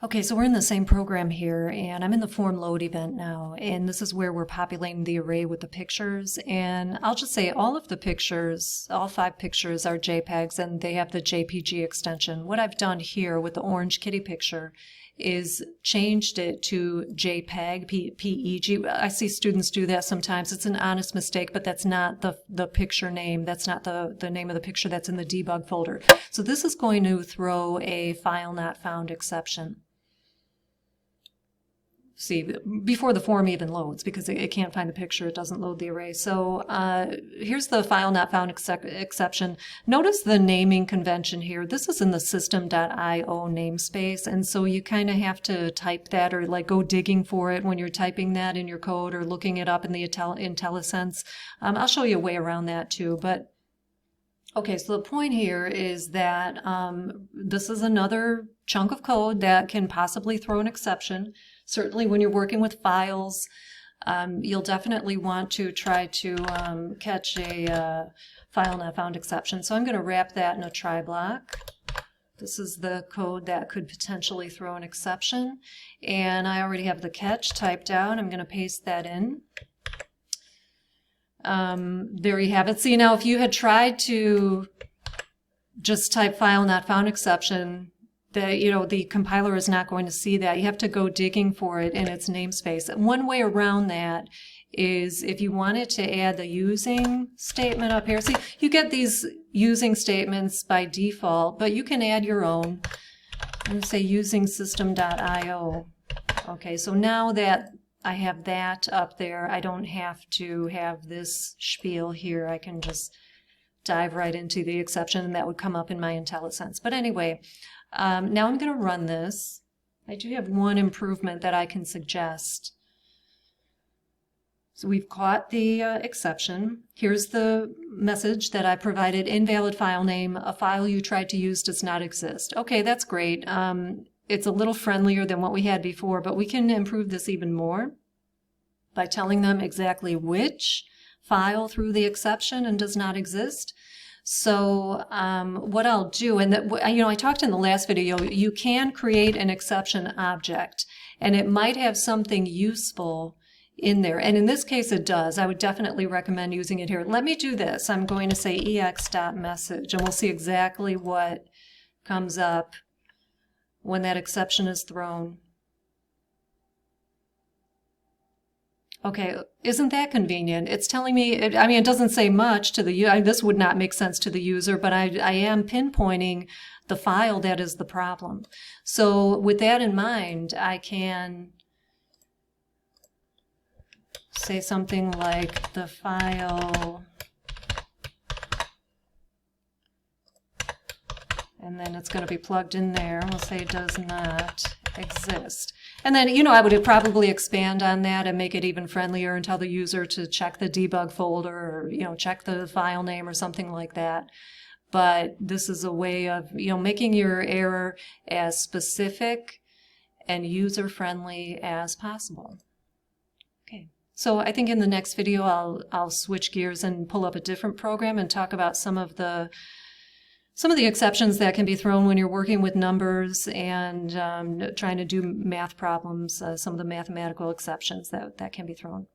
Okay, so we're in the same program here, and I'm in the form load event now, and this is where we're populating the array with the pictures. And I'll just say all of the pictures, all 5 pictures are JPEGs, and they have the JPG extension. What I've done here with the orange kitty picture is changed it to JPEG, PEG. I see students do that sometimes. It's an honest mistake, but that's not the picture name. That's not the name of the picture that's in the debug folder. So this is going to throw a file not found exception. See, before the form even loads, because it can't find the picture, it doesn't load the array. So here's the file not found exception. Notice the naming convention here. This is in the system.io namespace, and so you kind of have to type that or like go digging for it when you're typing that in your code or looking it up in the IntelliSense. I'll show you a way around that too, but okay, so the point here is that this is another chunk of code that can possibly throw an exception. Certainly when you're working with files, you'll definitely want to try to catch a file not found exception. So I'm going to wrap that in a try block. This is the code that could potentially throw an exception. And I already have the catch typed out. I'm going to paste that in. There you have it. See, now if you had tried to just type file not found exception, the compiler is not going to see that. You have to go digging for it in its namespace. And one way around that is if you wanted to add the using statement up here. See, you get these using statements by default, but you can add your own. I'm going to say using system.io. Okay, so now that I have that up there, I don't have to have this spiel here. I can just dive right into the exception, and that would come up in my IntelliSense. But anyway, now I'm going to run this. I do have one improvement that I can suggest. So we've caught the exception. Here's the message that I provided: invalid file name. A file you tried to use does not exist. Okay, that's great. It's a little friendlier than what we had before, but we can improve this even more by telling them exactly which file threw the exception and does not exist. So what I'll do, and I talked in the last video, you can create an exception object, and it might have something useful in there. And in this case, it does. I would definitely recommend using it here. Let me do this. I'm going to say ex.message, and we'll see exactly what comes up when that exception is thrown. Okay, isn't that convenient? It's telling me, it doesn't say much to the user. This would not make sense to the user, but I am pinpointing the file that is the problem. So with that in mind, I can say something like the file, and then it's going to be plugged in there. We'll say does not exist. And then, I would probably expand on that and make it even friendlier and tell the user to check the debug folder or, check the file name or something like that. But this is a way of, making your error as specific and user-friendly as possible. Okay. So I think in the next video, I'll switch gears and pull up a different program and talk about some of the exceptions that can be thrown when you're working with numbers and trying to do math problems, some of the mathematical exceptions that can be thrown.